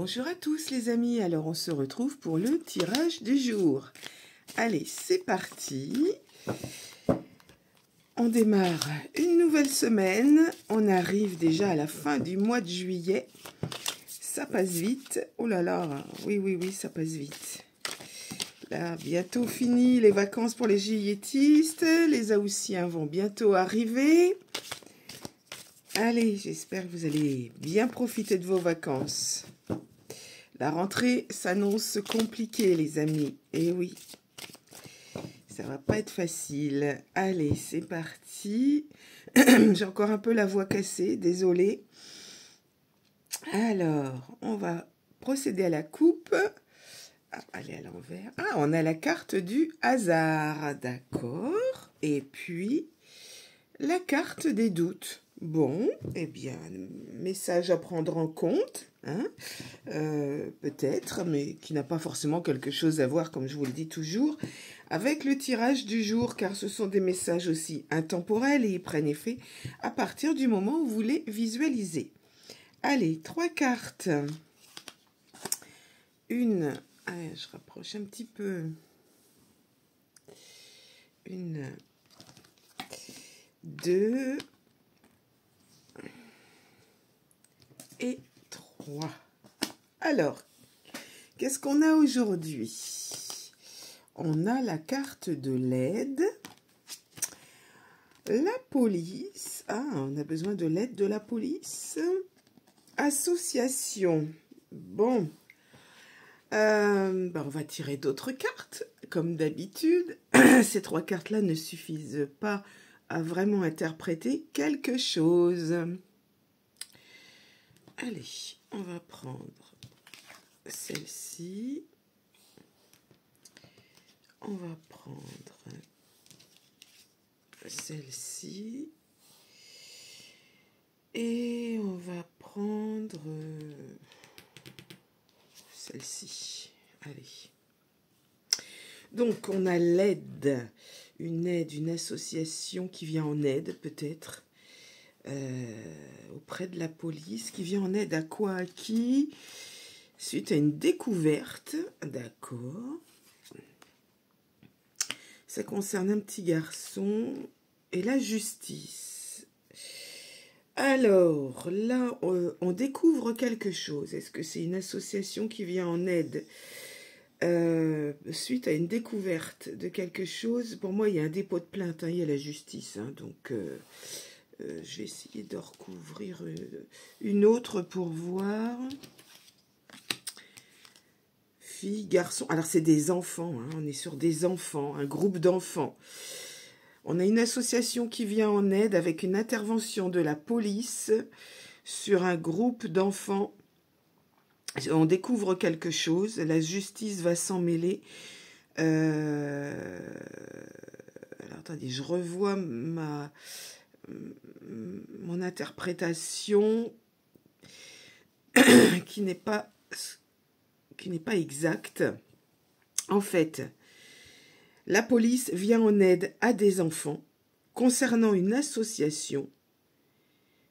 Bonjour à tous les amis, alors on se retrouve pour le tirage du jour. Allez, c'est parti. On démarre une nouvelle semaine, on arrive déjà à la fin du mois de juillet. Ça passe vite, oh là là, oui, ça passe vite. Là, bientôt fini les vacances pour les juilletistes, les Haussiens vont bientôt arriver. Allez, j'espère que vous allez bien profiter de vos vacances. La rentrée s'annonce compliquée, les amis. Eh oui, ça va pas être facile. Allez, c'est parti. J'ai encore un peu la voix cassée, désolée. Alors, on va procéder à la coupe. Ah, allez à l'envers. Ah, on a la carte du hasard, d'accord. Et puis, la carte des doutes. Bon, eh bien, message à prendre en compte, hein, peut-être, mais qui n'a pas forcément quelque chose à voir, comme je vous le dis toujours, avec le tirage du jour, car ce sont des messages aussi intemporels et ils prennent effet à partir du moment où vous les visualisez. Allez, 3 cartes. Une, allez, je rapproche un petit peu. Une, 2... et 3. Alors, qu'est-ce qu'on a aujourd'hui? On a la carte de l'aide, la police. Ah, on a besoin de l'aide de la police. Association. Bon, on va tirer d'autres cartes, comme d'habitude. Ces 3 cartes-là ne suffisent pas à vraiment interpréter quelque chose. Allez, on va prendre celle-ci. On va prendre celle-ci. Et on va prendre celle-ci. Allez. Donc, on a l'aide. Une association qui vient en aide, peut-être. Auprès de la police, qui vient en aide à quoi, à qui? Suite à une découverte, d'accord. Ça concerne un petit garçon et la justice. Alors, là, on découvre quelque chose. Est-ce que c'est une association qui vient en aide suite à une découverte de quelque chose? Pour moi, il y a un dépôt de plainte, hein, il y a la justice, hein, donc... je vais essayer de recouvrir une autre pour voir. Fille, garçon. Alors, c'est des enfants. Hein, on est sur des enfants, un groupe d'enfants. On a une association qui vient en aide avec une intervention de la police sur un groupe d'enfants. On découvre quelque chose. La justice va s'en mêler. Alors, attendez, je revois mon interprétation qui n'est pas exacte. En fait, la police vient en aide à des enfants concernant une association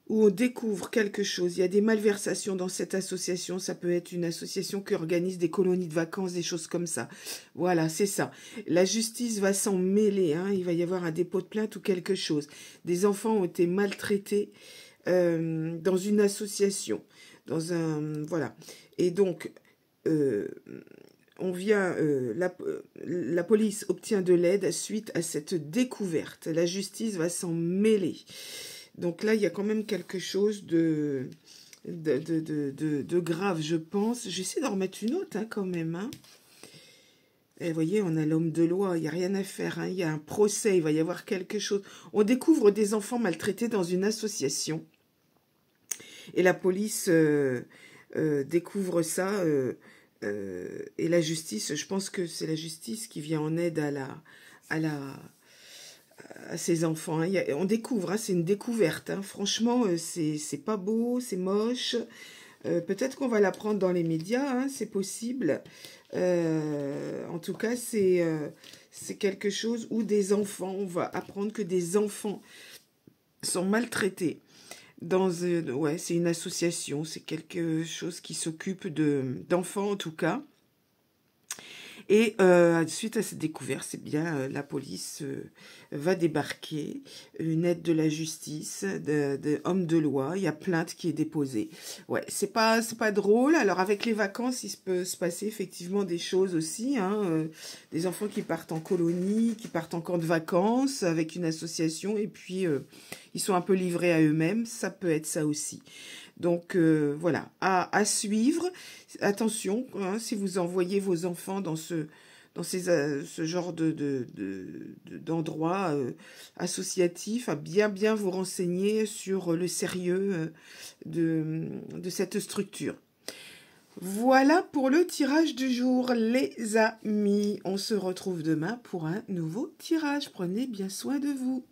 où on découvre quelque chose. Il y a des malversations dans cette association. Ça peut être une association qui organise des colonies de vacances, des choses comme ça. Voilà, c'est ça. La justice va s'en mêler. Hein. Il va y avoir un dépôt de plainte ou quelque chose. Des enfants ont été maltraités dans une association. Dans un... Voilà. Et donc... on vient, la police obtient de l'aide suite à cette découverte. La justice va s'en mêler. Donc là, il y a quand même quelque chose de grave, je pense. J'essaie d'en remettre une autre, hein, quand même. Hein. Et vous voyez, on a l'homme de loi, il n'y a rien à faire. Hein. Il y a un procès, il va y avoir quelque chose. On découvre des enfants maltraités dans une association. Et la police découvre ça... et la justice, je pense que c'est la justice qui vient en aide à ces enfants. Hein. On découvre, hein, c'est une découverte. Hein. Franchement, c'est pas beau, c'est moche. Peut-être qu'on va l'apprendre dans les médias, hein, c'est possible. En tout cas, c'est quelque chose où des enfants, on va apprendre que des enfants sont maltraités Ouais, c'est une association, c'est quelque chose qui s'occupe d'enfants en tout cas. Et suite à cette découverte, c'est bien la police va débarquer, une aide de la justice, de hommes de loi. Il y a plainte qui est déposée. Ouais, c'est pas drôle. Alors avec les vacances, il peut se passer effectivement des choses aussi. Hein, des enfants qui partent en colonie, qui partent en camp de vacances avec une association, et puis ils sont un peu livrés à eux-mêmes. Ça peut être ça aussi. Donc voilà, à suivre. Attention, hein, si vous envoyez vos enfants dans ce genre d'endroit associatif, à bien vous renseigner sur le sérieux de cette structure. Voilà pour le tirage du jour, les amis. On se retrouve demain pour un nouveau tirage. Prenez bien soin de vous.